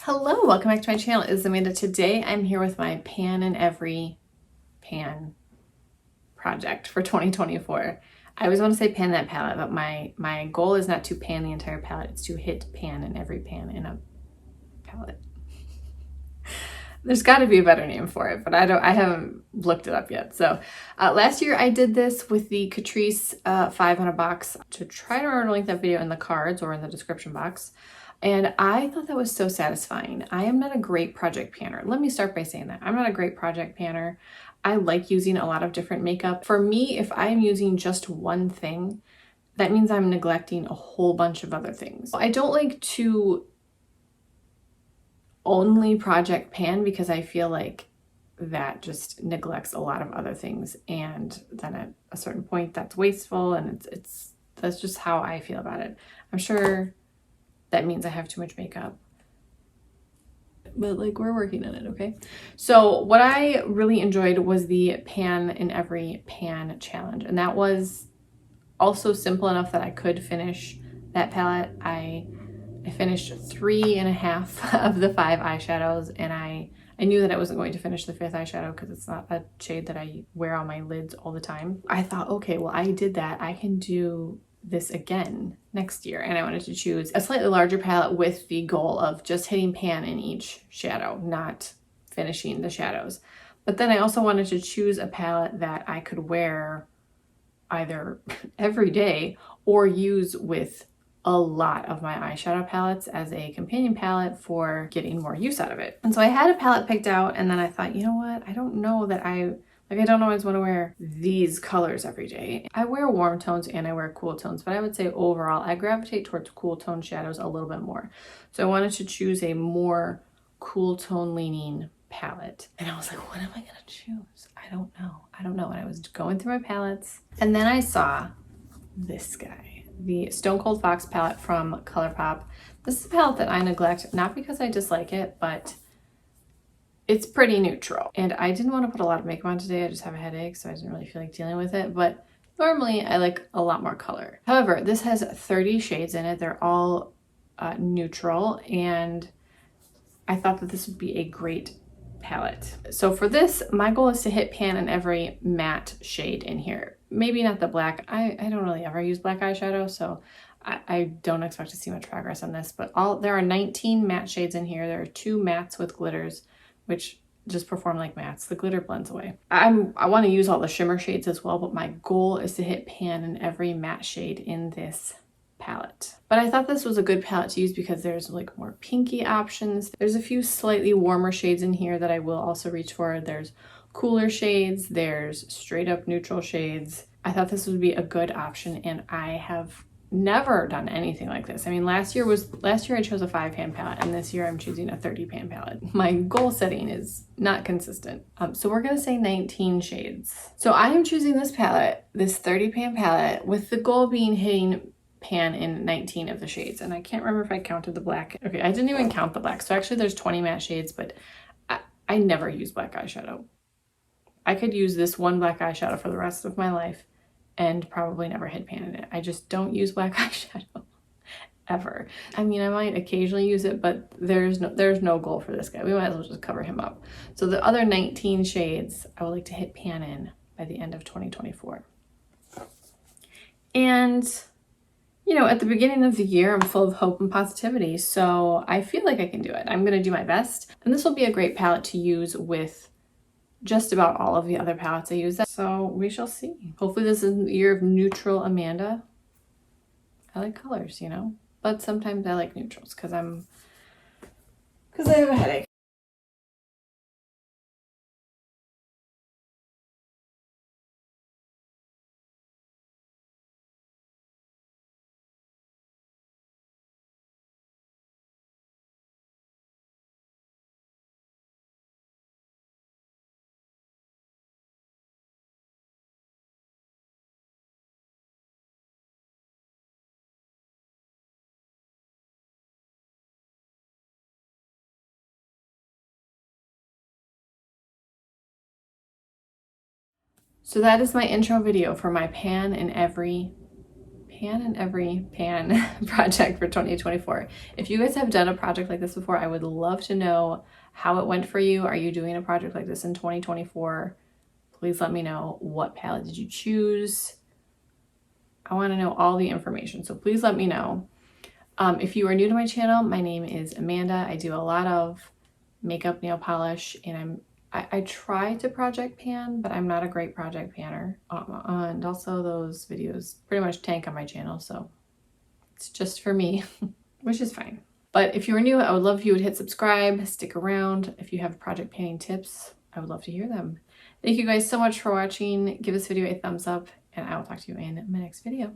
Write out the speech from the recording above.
Hello, welcome back to my channel. It's Amanda. Today I'm here with my pan in every pan project for 2024. I always want to say pan that palette, but my goal is not to pan the entire palette, it's to hit pan in every pan in a palette. There's got to be a better name for it, but I haven't looked it up yet. So last year I did this with the Catrice 5 on a box. To try to remember to link that video in the cards or in the description box. And I thought that was so satisfying. I am not a great project panner. Let me start by saying that. I'm not a great project panner. I like using a lot of different makeup. For me, if I'm using just one thing, that means I'm neglecting a whole bunch of other things. I don't like to only project pan because I feel like that just neglects a lot of other things. And then at a certain point that's wasteful, and that's just how I feel about it. I'm sure that means I have too much makeup, but like we're working on it, okay? So what I really enjoyed was the pan in every pan challenge, and that was also simple enough that I could finish that palette. I finished 3.5 of the 5 eyeshadows, and I knew that I wasn't going to finish the 5th eyeshadow because it's not a shade that I wear on my lids all the time. I thought, okay, well, I did that. I can do this again next year, and I wanted to choose a slightly larger palette with the goal of just hitting pan in each shadow, not finishing the shadows. But then I also wanted to choose a palette that I could wear either every day or use with a lot of my eyeshadow palettes as a companion palette for getting more use out of it. And so I had a palette picked out, and then I thought, you know what, I don't know that I don't always want to wear these colors every day. I wear warm tones and I wear cool tones, but I would say overall I gravitate towards cool tone shadows a little bit more. So I wanted to choose a more cool tone leaning palette. And I was like, what am I gonna choose? I don't know. And I was going through my palettes, and then I saw this guy, the Stone Cold Fox palette from ColourPop. This is a palette that I neglect, not because I dislike it, but it's pretty neutral. And I didn't want to put a lot of makeup on today. I just have a headache, so I didn't really feel like dealing with it. But normally I like a lot more color. However, this has 30 shades in it. They're all neutral, and I thought that this would be a great palette. So for this, my goal is to hit pan in every matte shade in here. Maybe not the black. I don't really ever use black eyeshadow, so I don't expect to see much progress on this. But there are 19 matte shades in here. There are 2 mattes with glitters, which just perform like mattes. The glitter blends away. I want to use all the shimmer shades as well, but my goal is to hit pan in every matte shade in this palette. But I thought this was a good palette to use because there's like more pinky options. There's a few slightly warmer shades in here that I will also reach for. There's cooler shades, there's straight up neutral shades. I thought this would be a good option, and I have never done anything like this. I mean, last year I chose a 5-pan palette, and this year I'm choosing a 30-pan palette. My goal setting is not consistent. So we're gonna say 19 shades. So I am choosing this palette, this 30-pan palette, with the goal being hitting pan in 19 of the shades. And I can't remember if I counted the black. Okay, I didn't even count the black. So actually there's 20 matte shades, but I never use black eyeshadow. I could use this one black eyeshadow for the rest of my life and probably never hit pan in it. I just don't use black eyeshadow ever. I mean, I might occasionally use it, but there's no goal for this guy. We might as well just cover him up. So the other 19 shades I would like to hit pan in by the end of 2024. And you know, at the beginning of the year, I'm full of hope and positivity, so I feel like I can do it. I'm gonna do my best, and this will be a great palette to use with just about all of the other palettes I use. So we shall see. Hopefully this is the year of neutral Amanda. I like colors, you know, but sometimes I like neutrals because I have a headache. So that is my intro video for my pan in every pan in every pan project for 2024. If you guys have done a project like this before, I would love to know how it went for you. Are you doing a project like this in 2024? Please let me know. What palette did you choose? I want to know all the information, so please let me know. If you are new to my channel, my name is Amanda. I do a lot of makeup, nail polish, and I try to project pan, but I'm not a great project panner. And also those videos pretty much tank on my channel, so it's just for me, which is fine. But if you are new, I would love if you would hit subscribe, stick around. If you have project panning tips, I would love to hear them. Thank you guys so much for watching. Give this video a thumbs up, and I will talk to you in my next video.